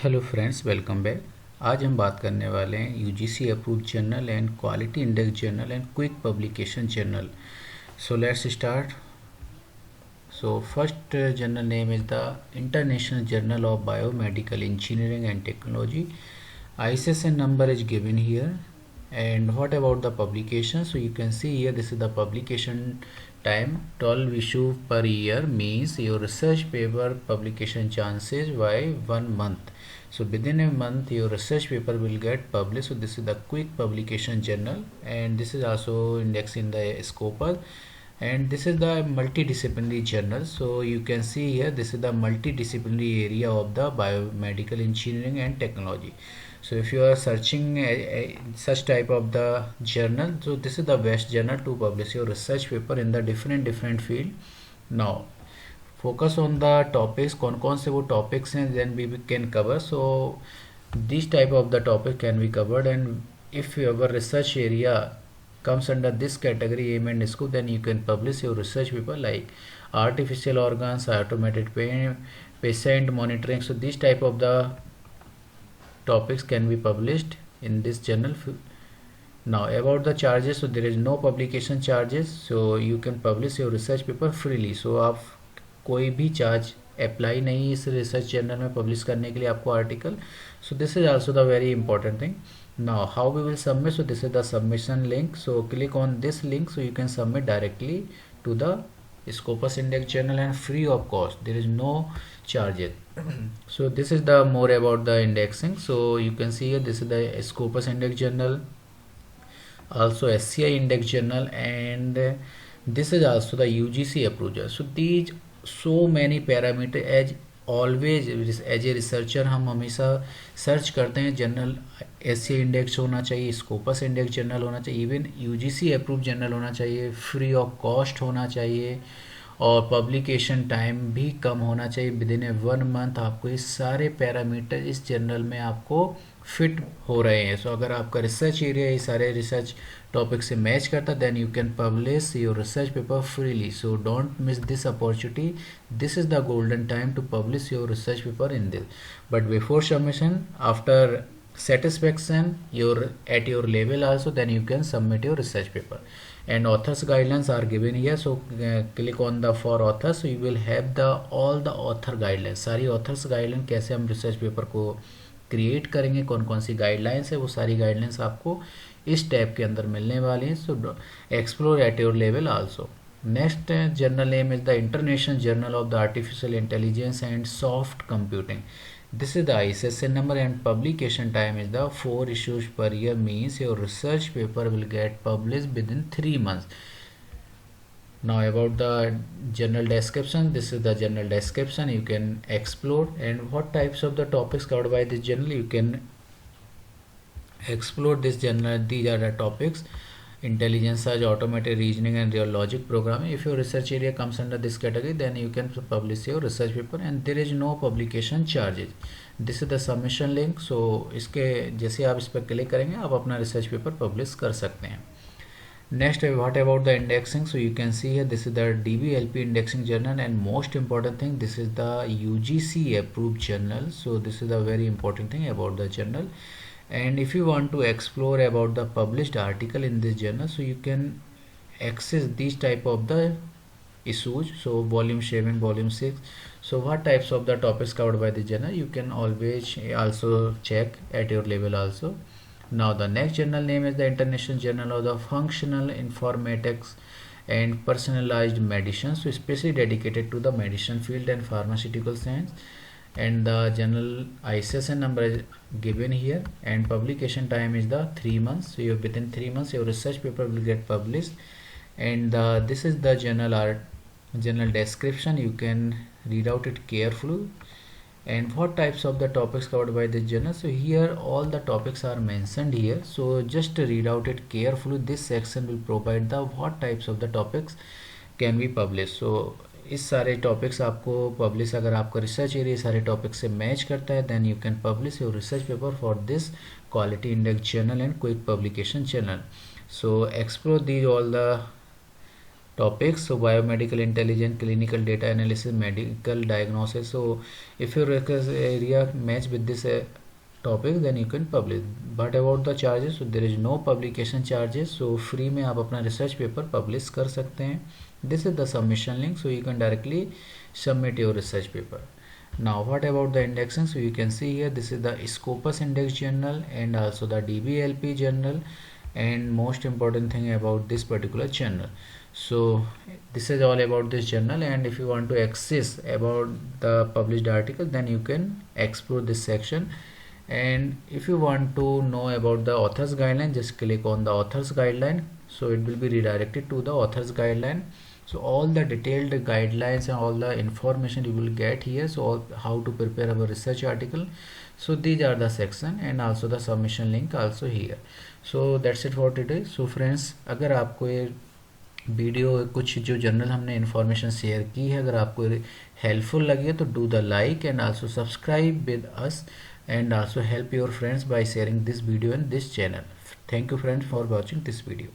Hello friends, welcome back. आज हम बात करने वाले हैं UGC approved journal and quality index journal and quick publication journal. So let's start. So first journal name is the International Journal of Biomedical Engineering and Technology. ISSN number is given here. And what about the publication? So you can see here, this is the publication time. 12 issue per year means your research paper publication chances by 1 month. So within a month your research paper will get published. So this is the quick publication journal, and this is also indexed in the Scopus. And this is the multidisciplinary journal. So you can see here, this is the multidisciplinary area of the biomedical engineering and technology. So if you are searching such type of the journal, so this is the best journal to publish your research paper in the different field. Now focus on the topics, कौन से वो topics हैं then we can cover. So this type of the topic can be covered, and if your research area comes under this category aim and scope, then you can publish your research paper like artificial organs, automated patient monitoring. So this type of the topics can be published in this journal. Now about the charges, so there is no publication charges, so you can publish your research paper freely. So आप कोई भी charge apply नहीं इस research journal में publish करने के लिए आपको article. So this is also the very important thing. Now how we will submit? So this is the submission link. So click on this link so you can submit directly to the Scopus Index journal and free of cost. There is no charges. So this is the more about the indexing. So you can see here, this is the Scopus Index journal, also SCI Index journal, and this is also the UGC approved. So these so many parameter. As always as a researcher हम हमेशा search करते हैं journal SC index होना चाहिए, Scopus index journal होना चाहिए, even UGC approve journal होना चाहिए, फ्री ऑफ कॉस्ट होना चाहिए, और पब्लिकेशन टाइम भी कम होना चाहिए, विद इन ए 1 मंथ. आपको ये सारे पैरामीटर इस जर्नल में आपको फिट हो रहे हैं. सो अगर आपका रिसर्च एरिया ये सारे रिसर्च टॉपिक से मैच करता, then you can publish your research paper freely. So don't miss this opportunity. This is the golden time to publish your research paper in this. But before submission, after satisfaction your at your level also, then you can submit your research paper. And authors guidelines are given here. So click on the for authors, so you will have the all the author guidelines. सारी authors guideline कैसे हम research paper को create करेंगे, कौन कौन सी guidelines है, वो सारी गाइडलाइंस आपको इस टैब के अंदर मिलने वाली हैं. सो explore at your level also. Next journal name is the international journal of the artificial intelligence and soft computing. This is the ISSN number, and publication time is the 4 issues per year, means your research paper will get published within 3 months. Now about the journal description, this is the journal description. You can explore, and what types of the topics covered by this journal, you can explore this journal. These are the topics: intelligence search, automated reasoning, and real logic programming. If your research area comes under this category, then you can publish your research paper, and there is no publication charges. This is the submission link. So इसके जैसे आप इस पर click करेंगे, आप अपना research paper publish कर सकते हैं. Next, what about the indexing? So you can see here, this is the DBLP indexing journal, and most important thing, this is the UGC approved journal. So this is the very important thing about the journal. And if you want to explore about the published article in this journal, so you can access these type of the issues. So volume 7, volume 6. So what types of the topics covered by the journal, you can always also check at your level also. Now the next journal name is the International Journal of the Functional Informatics and Personalized Medicine. So especially dedicated to the medicine field and pharmaceutical science. And the journal ISSN number is given here, and publication time is the 3 months. So you within 3 months your research paper will get published. And this is the journal description. You can read out it carefully. And what types of the topics covered by this journal, so here all the topics are mentioned here. So just read out it carefully. This section will provide the what types of the topics can be published. So इस सारे topics आपको publish, अगर आपका research area सारे topics से match करता है, then you can publish your research paper for this quality index journal and quick publication journal. So explore these all the topics. So biomedical intelligence, clinical data analysis, medical diagnosis. So if your research area match with this topic, then you can publish. But about the charges, so there is no publication charges. So free में आप अपना research paper publish कर सकते हैं. This is the submission link, so you can directly submit your research paper. Now what about the indexing? So you can see here, this is the Scopus Index Journal and also the DBLP journal, and most important thing about this particular journal. So this is all about this journal, and if you want to access about the published article, then you can explore this section. And if you want to know about the author's guideline, just click on the author's guideline, so it will be redirected to the author's guideline. So all the detailed guidelines and all the information you will get here. So how to prepare our research article, so these are the section, and also the submission link also here. So that's it for today. So friends, अगर आपको ये video कुछ जो journal हमने information share की है, अगर आपको हेल्पफुल लगी है, तो do the like and also subscribe with us, and also help your friends by sharing this video and this channel. Thank you friends for watching this video.